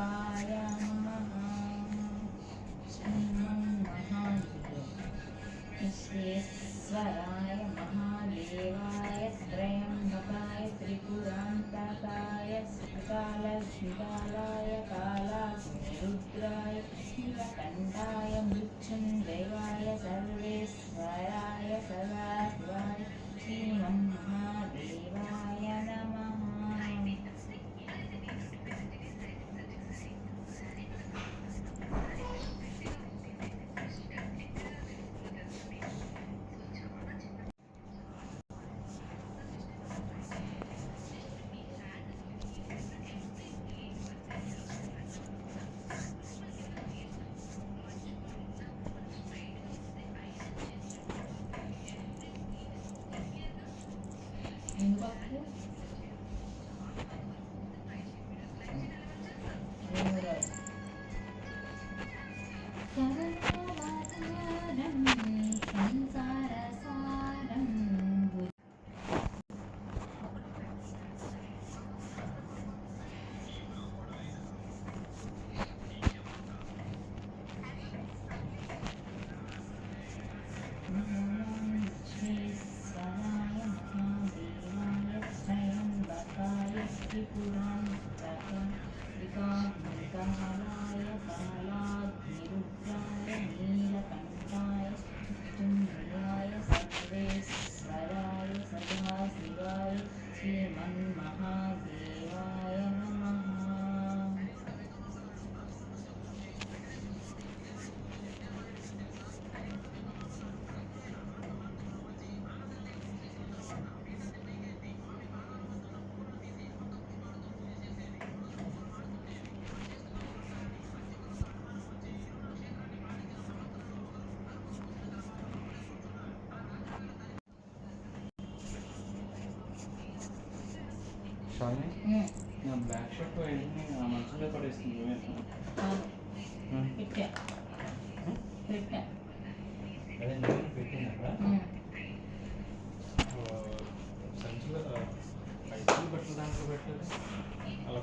त्र्यम्बकाय नमः। विश्वेश्वराय महादेवाय त्र्यम्बकाय त्रिपुरान्तकाय त्रिकालज्ञालाय कालाग्निरुद्राय नीलकण्ठाय मृत्युञ्जयाय सर्वेश्वराय सदाशिवाय श्रीमन्महादेवाय नमः। त्रिकालज्ञालाय कालाग्निरुद्राय नीलकण्ठाय मृत्युञ्जयाय सर्वेश्वराय सदाशिवाय श्रीमन्महादेवाय नमः। షాలిని నా బ్లాక్ షర్ట్ వెంటనే ఆ మంచంలో పడేస్తుంది అదే నేను పెట్టినాక సంచిలో ఐదు బట్టలు దాంట్లో పెట్టలేదు అలా